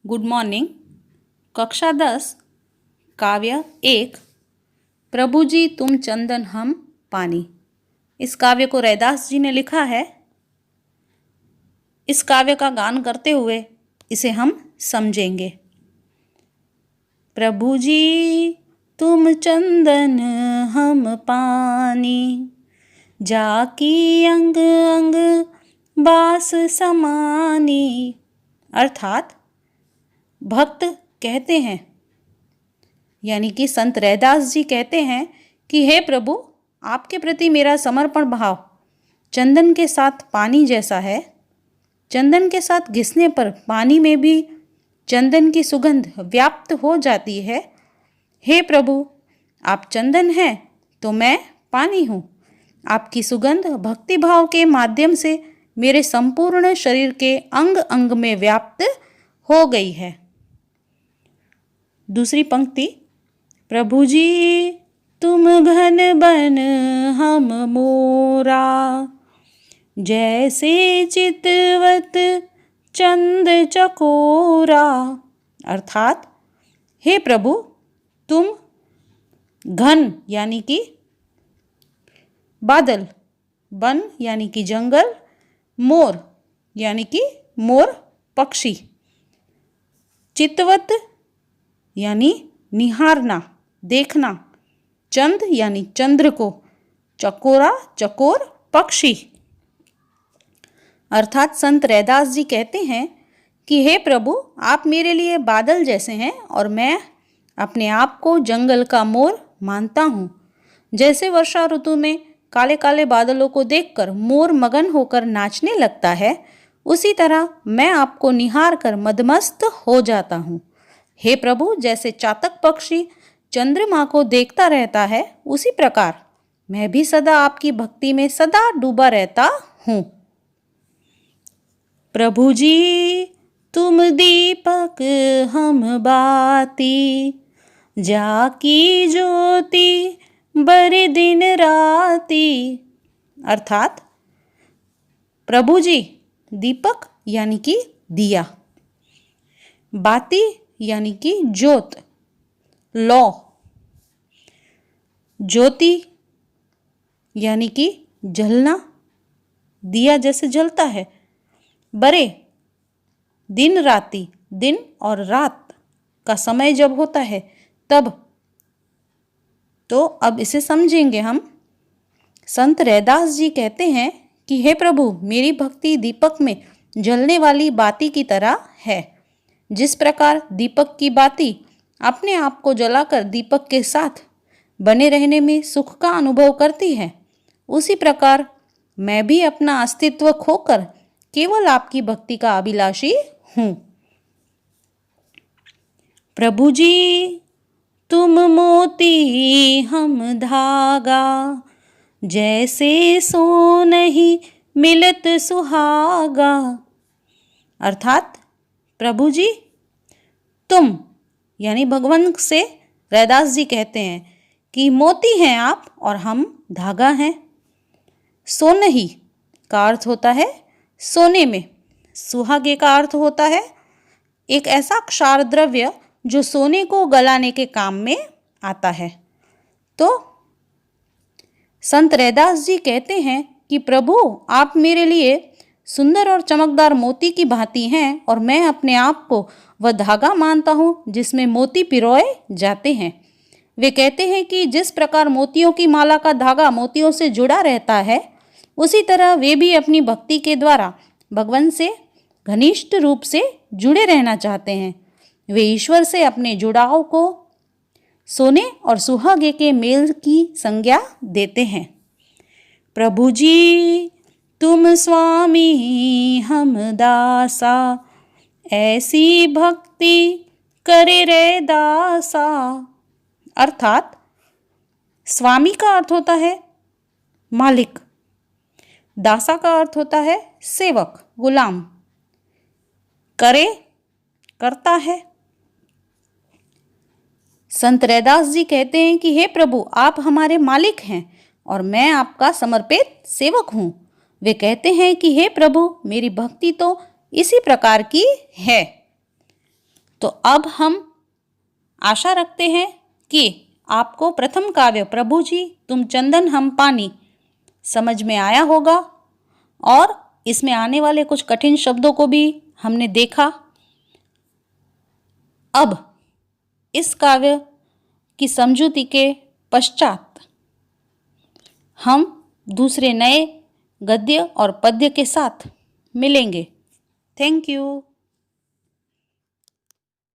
Good morning. कक्षा 10 काव्य 1 प्रभु जी तुम चंदन हम पानी। इस काव्य को रैदास जी ने लिखा है। इस काव्य का गान करते हुए इसे हम समझेंगे। प्रभु जी तुम चंदन हम पानी, जाकी अंग अंग बास समानी। अर्थात भक्त कहते हैं, यानी कि संत रैदास जी कहते हैं कि हे प्रभु, आपके प्रति मेरा समर्पण भाव चंदन के साथ पानी जैसा है। चंदन के साथ घिसने पर पानी में भी चंदन की सुगंध व्याप्त हो जाती है। हे प्रभु, आप चंदन हैं तो मैं पानी हूँ। आपकी सुगंध भक्ति भाव के माध्यम से मेरे संपूर्ण शरीर के अंग अंग में व्याप्त हो गई है। दूसरी पंक्ति, प्रभु जी तुम घन बन हम मोरा, जैसे चितवत चंद चकोरा। अर्थात हे प्रभु, तुम घन यानी कि बादल, बन यानी कि जंगल, मोर यानी कि मोर पक्षी, चितवत यानी निहारना देखना, चंद यानी चंद्र को, चकोरा चकोर पक्षी। अर्थात संत रैदास जी कहते हैं कि हे प्रभु, आप मेरे लिए बादल जैसे हैं और मैं अपने आप को जंगल का मोर मानता हूँ। जैसे वर्षा ऋतु में काले काले बादलों को देखकर मोर मगन होकर नाचने लगता है, उसी तरह मैं आपको निहार कर मदमस्त हो जाता हूँ। हे प्रभु, जैसे चातक पक्षी चंद्रमा को देखता रहता है, उसी प्रकार मैं भी सदा आपकी भक्ति में सदा डूबा रहता हूँ। प्रभु जी तुम दीपक हम बाती, जाकी ज्योति बर दिन राती। अर्थात प्रभु जी दीपक यानी कि दिया, बाती यानी कि ज्योत, लौ, ज्योति यानी कि जलना, दिया जैसे जलता है, बरे दिन राती, दिन और रात का समय जब होता है तब। तो अब इसे समझेंगे हम। संत रैदास जी कहते हैं कि हे प्रभु, मेरी भक्ति दीपक में जलने वाली बाती की तरह है। जिस प्रकार दीपक की बाती अपने आप को जलाकर दीपक के साथ बने रहने में सुख का अनुभव करती है, उसी प्रकार मैं भी अपना अस्तित्व खोकर केवल आपकी भक्ति का अभिलाषी हूँ। प्रभु जी तुम मोती हम धागा, जैसे सो नहीं मिलत सुहागा। अर्थात प्रभु जी तुम यानी भगवान से रैदास जी कहते हैं कि मोती हैं आप और हम धागा हैं। सोनही का अर्थ होता है सोने में, सुहागे का अर्थ होता है एक ऐसा क्षार द्रव्य जो सोने को गलाने के काम में आता है। तो संत रैदास जी कहते हैं कि प्रभु, आप मेरे लिए सुंदर और चमकदार मोती की भांति हैं और मैं अपने आप को वह धागा मानता हूँ जिसमें मोती पिरोए जाते हैं। वे कहते हैं कि जिस प्रकार मोतियों की माला का धागा मोतियों से जुड़ा रहता है, उसी तरह वे भी अपनी भक्ति के द्वारा भगवान से घनिष्ठ रूप से जुड़े रहना चाहते हैं। वे ईश्वर से अपने जुड़ाव को सोने और सुहागे के मेल की संज्ञा देते हैं। प्रभु जी तुम स्वामी हम दासा, ऐसी भक्ति करे रे दासा। अर्थात स्वामी का अर्थ होता है मालिक, दासा का अर्थ होता है सेवक, गुलाम, करे करता है। संत रैदास जी कहते हैं कि हे प्रभु, आप हमारे मालिक हैं और मैं आपका समर्पित सेवक हूँ। वे कहते हैं कि हे प्रभु, मेरी भक्ति तो इसी प्रकार की है। तो अब हम आशा रखते हैं कि आपको प्रथम काव्य प्रभु जी तुम चंदन हम पानी समझ में आया होगा और इसमें आने वाले कुछ कठिन शब्दों को भी हमने देखा। अब इस काव्य की समझूती के पश्चात हम दूसरे नए गद्य और पद्य के साथ मिलेंगे। Thank you.